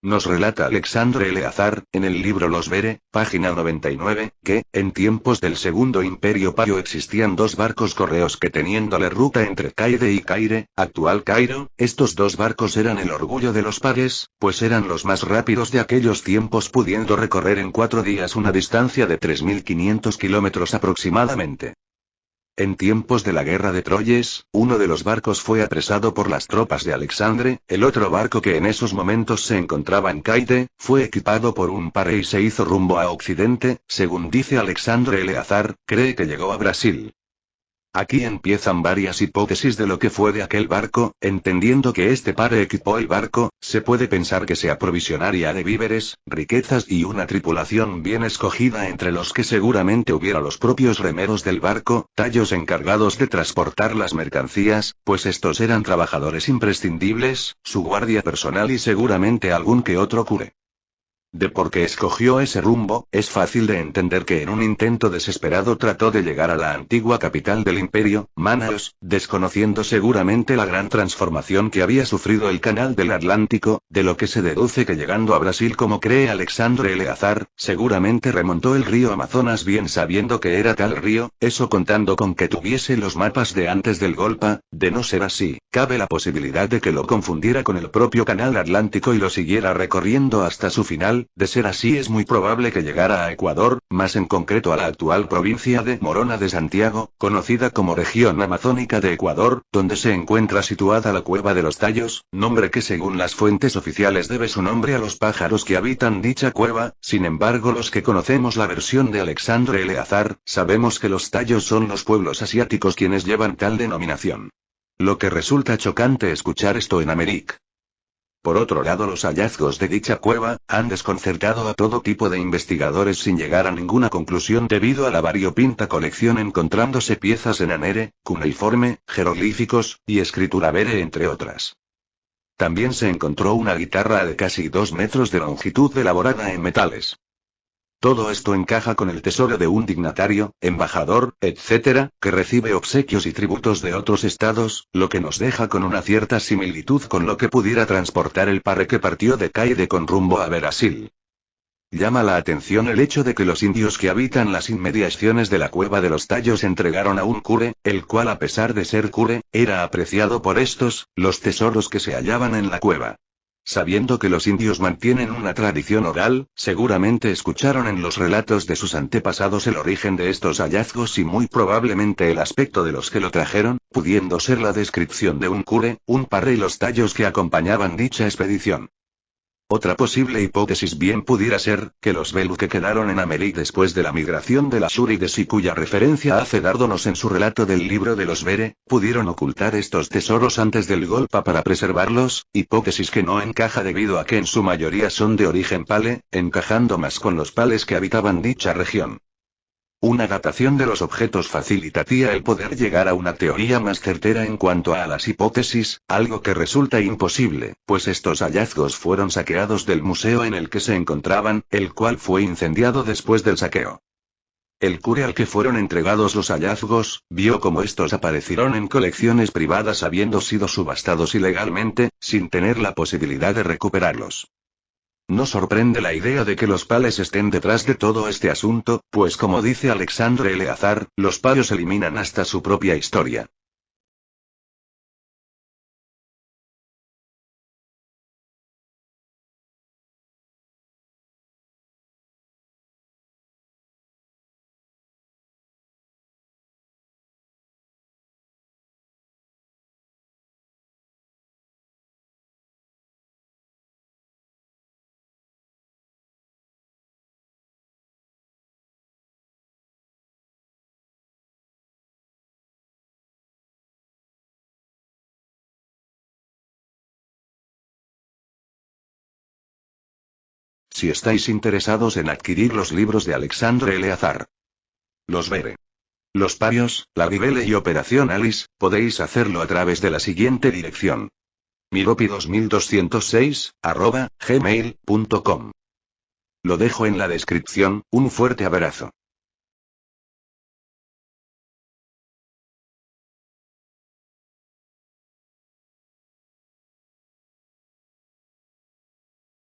Nos relata Alexandre Eleazar, en el libro Los Vere, página 99, que, en tiempos del Segundo Imperio Payo existían dos barcos correos que teniendo la ruta entre Caire y Caire, actual Cairo, estos dos barcos eran el orgullo de los pares, pues eran los más rápidos de aquellos tiempos pudiendo recorrer en 4 días una distancia de 3.500 kilómetros aproximadamente. En tiempos de la guerra de Troyes, uno de los barcos fue apresado por las tropas de Alexandre, el otro barco que en esos momentos se encontraba en Caire, fue equipado por un pare y se hizo rumbo a Occidente, según dice Alexandre Eleazar, cree que llegó a Brasil. Aquí empiezan varias hipótesis de lo que fue de aquel barco, entendiendo que este pare equipó el barco, se puede pensar que se aprovisionaría de víveres, riquezas y una tripulación bien escogida entre los que seguramente hubiera los propios remeros del barco, tallos encargados de transportar las mercancías, pues estos eran trabajadores imprescindibles, su guardia personal y seguramente algún que otro cure. De por qué escogió ese rumbo, es fácil de entender que en un intento desesperado trató de llegar a la antigua capital del imperio, Manaos, desconociendo seguramente la gran transformación que había sufrido el canal del Atlántico, de lo que se deduce que llegando a Brasil como cree Alexandre Eleazar, seguramente remontó el río Amazonas bien sabiendo que era tal río, eso contando con que tuviese los mapas de antes del golpe, de no ser así, cabe la posibilidad de que lo confundiera con el propio canal Atlántico y lo siguiera recorriendo hasta su final. De ser así es muy probable que llegara a Ecuador, más en concreto a la actual provincia de Morona de Santiago, conocida como región amazónica de Ecuador, donde se encuentra situada la Cueva de los Tallos, nombre que según las fuentes oficiales debe su nombre a los pájaros que habitan dicha cueva, sin embargo los que conocemos la versión de Alexandre Eleazar, sabemos que los Tallos son los pueblos asiáticos quienes llevan tal denominación. Lo que resulta chocante escuchar esto en América. Por otro lado, los hallazgos de dicha cueva han desconcertado a todo tipo de investigadores sin llegar a ninguna conclusión debido a la variopinta colección encontrándose piezas en anere, cuneiforme, jeroglíficos, y escritura vere entre otras. También se encontró una guitarra de casi 2 metros de longitud elaborada en metales. Todo esto encaja con el tesoro de un dignatario, embajador, etc., que recibe obsequios y tributos de otros estados, lo que nos deja con una cierta similitud con lo que pudiera transportar el pare que partió de Caire con rumbo a Brasil. Llama la atención el hecho de que los indios que habitan las inmediaciones de la Cueva de los Tallos entregaron a un cure, el cual a pesar de ser cure, era apreciado por estos, los tesoros que se hallaban en la cueva. Sabiendo que los indios mantienen una tradición oral, seguramente escucharon en los relatos de sus antepasados el origen de estos hallazgos y muy probablemente el aspecto de los que lo trajeron, pudiendo ser la descripción de un cure, un pare y los tallos que acompañaban dicha expedición. Otra posible hipótesis bien pudiera ser, que los Belu que quedaron en América después de la migración de las Úrides y cuya referencia hace Dárdonos en su relato del libro de los Vere, pudieron ocultar estos tesoros antes del golpe para preservarlos, hipótesis que no encaja debido a que en su mayoría son de origen pale, encajando más con los pales que habitaban dicha región. Una datación de los objetos facilitaría el poder llegar a una teoría más certera en cuanto a las hipótesis, algo que resulta imposible, pues estos hallazgos fueron saqueados del museo en el que se encontraban, el cual fue incendiado después del saqueo. El cure al que fueron entregados los hallazgos, vio cómo estos aparecieron en colecciones privadas habiendo sido subastados ilegalmente, sin tener la posibilidad de recuperarlos. No sorprende la idea de que los pales estén detrás de todo este asunto, pues como dice Alexandre Eleazar, los payos eliminan hasta su propia historia. Si estáis interesados en adquirir los libros de Alexandre Eleazar, Los Vere, Los Payos, La Ribelle y Operación Alice, podéis hacerlo a través de la siguiente dirección: miropi2206@gmail.com. Lo dejo en la descripción, un fuerte abrazo.